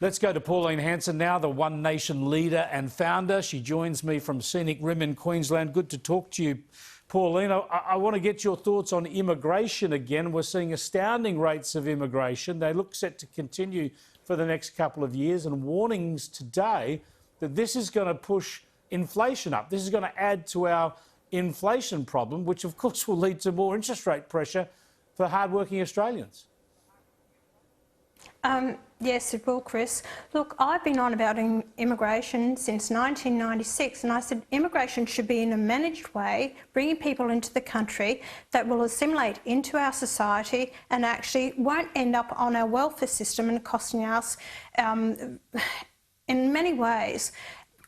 Let's go to Pauline Hanson now, the One Nation leader and founder. She joins me from scenic Rim in Queensland. Good to talk to you, Pauline. I want to get your thoughts on immigration again. We're seeing astounding rates of immigration. They look set to continue for the next couple of years, and warnings today that this is going to push inflation up. This is going to add to our inflation problem, which of course will lead to more interest rate pressure for hardworking Australians. Yes, it will, Chris. Look, I've been on about immigration since 1996, and I said immigration should be in a managed way, bringing people into the country that will assimilate into our society and actually won't end up on our welfare system and costing us in many ways.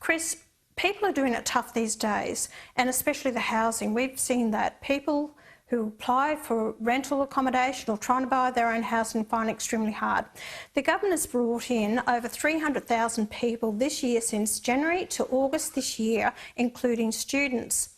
Chris, people are doing it tough these days, and especially the housing. We've seen that people who apply for rental accommodation or trying to buy their own house and find it extremely hard. The government has brought in over 300,000 people this year since January to August this year, including students.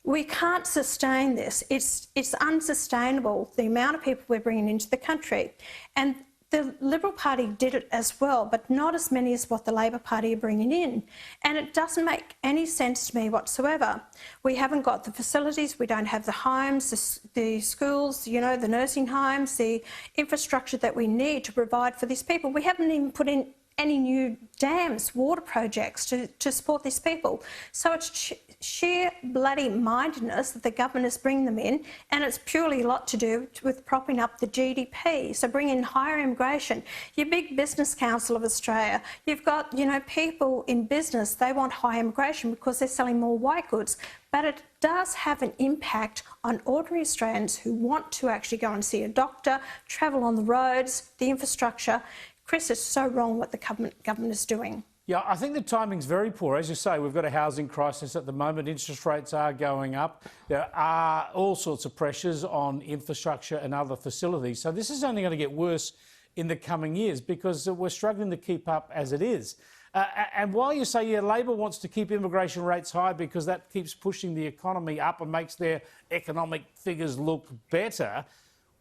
We can't sustain this. It's unsustainable, the amount of people we're bringing into the country. And the Liberal Party did it as well, but not as many as what the Labor Party are bringing in. And it doesn't make any sense to me whatsoever. We haven't got the facilities, we don't have the homes, the schools, you know, the nursing homes, the infrastructure that we need to provide for these people. We haven't even put in any new dams, water projects to support these people. So it's sheer bloody mindedness that the government is bringing them in, and it's purely a lot to do with propping up the GDP. So bring in higher immigration. Your big Business Council of Australia, you've got, you know, people in business, they want high immigration because they're selling more white goods. But it does have an impact on ordinary Australians who want to actually go and see a doctor, travel on the roads, the infrastructure. Chris, it's so wrong what the government is doing. Yeah, I think the timing's very poor. As you say, we've got a housing crisis at the moment. Interest rates are going up. There are all sorts of pressures on infrastructure and other facilities. So this is only going to get worse in the coming years because we're struggling to keep up as it is. And while you say, yeah, Labor wants to keep immigration rates high because that keeps pushing the economy up and makes their economic figures look better,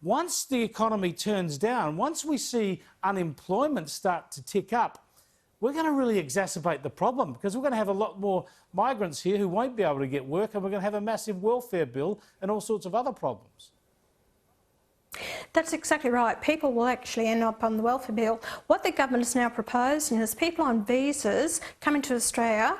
once the economy turns down, once we see unemployment start to tick up, we're going to really exacerbate the problem because we're going to have a lot more migrants here who won't be able to get work, and we're going to have a massive welfare bill and all sorts of other problems. That's exactly right. People will actually end up on the welfare bill. What the government is now proposing is people on visas coming to Australia,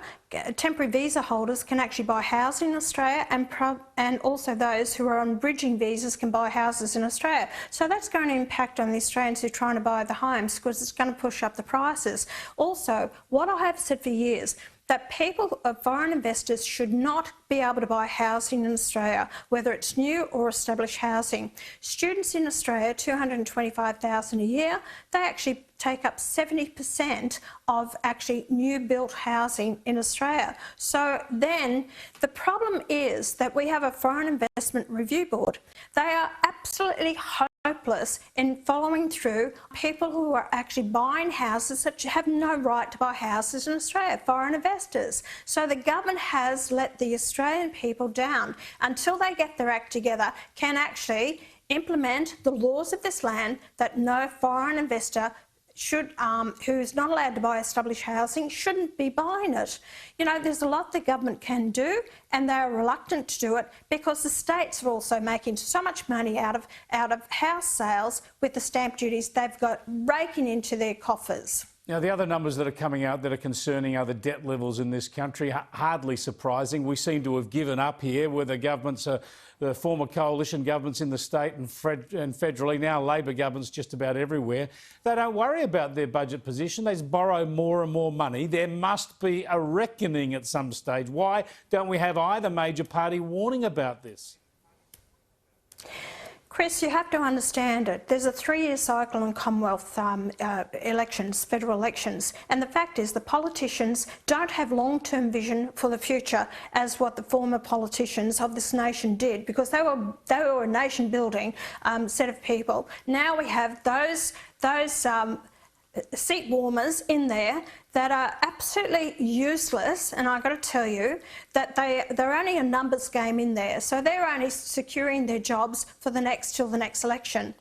temporary visa holders can actually buy housing in Australia, and also those who are on bridging visas can buy houses in Australia. So that's going to impact on the Australians who are trying to buy the homes because it's going to push up the prices. Also, what I have said for years, that people, foreign investors, should not be able to buy housing in Australia, whether it's new or established housing. Students in Australia, 225,000 a year, they actually take up 70% of actually new built housing in Australia. So then the problem is that we have a Foreign Investment Review Board. They are absolutely hopeless in following through people who are actually buying houses that have no right to buy houses in Australia, foreign investors. So the government has let the Australian people down until they get their act together, can actually implement the laws of this land that no foreign investor should, who's not allowed to buy established housing, shouldn't be buying it. You know, there's a lot the government can do, and they're reluctant to do it because the states are also making so much money out of house sales with the stamp duties they've got raking into their coffers. Now, the other numbers that are coming out that are concerning are the debt levels in this country. Hardly surprising. We seem to have given up here, where the governments are the former coalition governments in the state and federally, now Labor governments just about everywhere. They don't worry about their budget position. They just borrow more and more money. There must be a reckoning at some stage. Why don't we have either major party warning about this? Chris, you have to understand it. There's a 3-year cycle in Commonwealth elections, federal elections, and the fact is the politicians don't have long-term vision for the future as what the former politicians of this nation did, because they were a nation-building set of people. Now we have those seat warmers in there that are absolutely useless, and I've got to tell you that they're only a numbers game in there, so they're only securing their jobs for till the next election.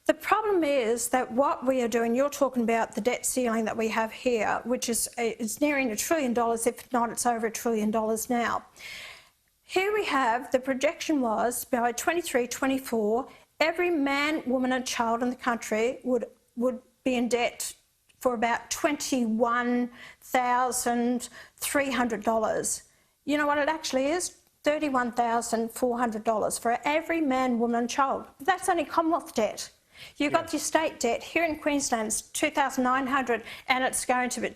The problem is that what we are doing, you're talking about the debt ceiling that we have here, which is it's nearing $1 trillion, if not it's over $1 trillion now. Here we have, the projection was by 23, 24, every man, woman and child in the country would be in debt for about $21,300. You know what it actually is? $31,400 for every man, woman and child. That's only Commonwealth debt. You've got your state debt. Here in Queensland, it's $2,900 and it's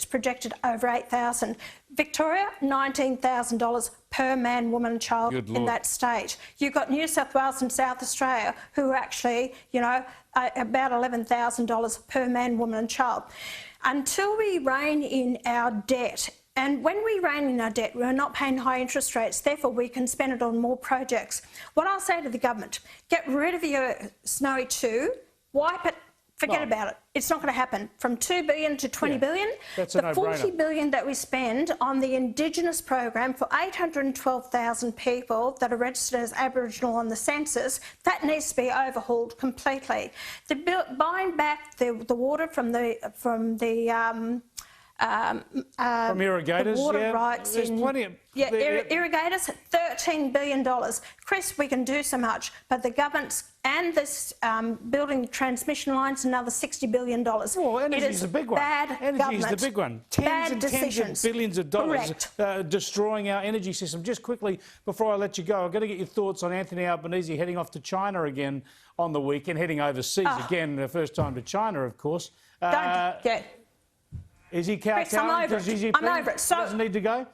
projected over $8,000. Victoria, $19,000 per man, woman and child in that state. You've got New South Wales and South Australia who are actually, you know, about $11,000 per man, woman and child. Until we rein in our debt, and when we rein in our debt, we're not paying high interest rates, therefore we can spend it on more projects. What I'll say to the government, get rid of your Snowy 2, wipe it, forget about it. It's not going to happen. From $2 billion to $20 billion, that's a no-brainer. $40 billion that we spend on the Indigenous program for 812,000 people that are registered as Aboriginal on the census, that needs to be overhauled completely. Buying back the water from irrigators, the water rights there's plenty of... irrigators, $13 billion. Chris, we can do so much, but the government's and this building transmission lines, another $60 billion. Well, energy is the big one. Energy is the big one. Tens of billions of dollars destroying our energy system. Just quickly, before I let you go, I've got to get your thoughts on Anthony Albanese heading off to China again on the weekend, heading overseas again, the first time to China, of course. Is he kowtowing? I'm over it. I'm over it. So, doesn't need to go?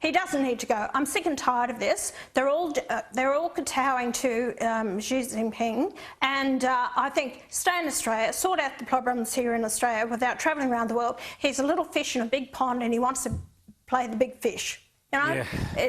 He doesn't need to go. I'm sick and tired of this. They're all kowtowing to Xi Jinping, and I think stay in Australia, sort out the problems here in Australia without travelling around the world. He's a little fish in a big pond, and he wants to play the big fish. You know,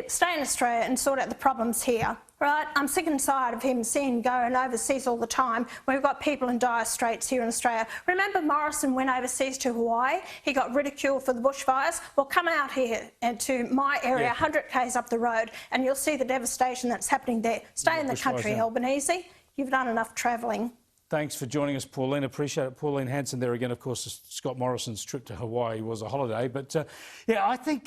stay in Australia and sort out the problems here. Right? I'm sick and tired of him going overseas all the time. We've got people in dire straits here in Australia. Remember Morrison went overseas to Hawaii? He got ridiculed for the bushfires. Well, come out here and to my area, 100 k's up the road, and you'll see the devastation that's happening there. Stay in the country, Albanese. You've done enough travelling. Thanks for joining us, Pauline. Appreciate it. Pauline Hanson there again. Of course, Scott Morrison's trip to Hawaii was a holiday. But, yeah, I think...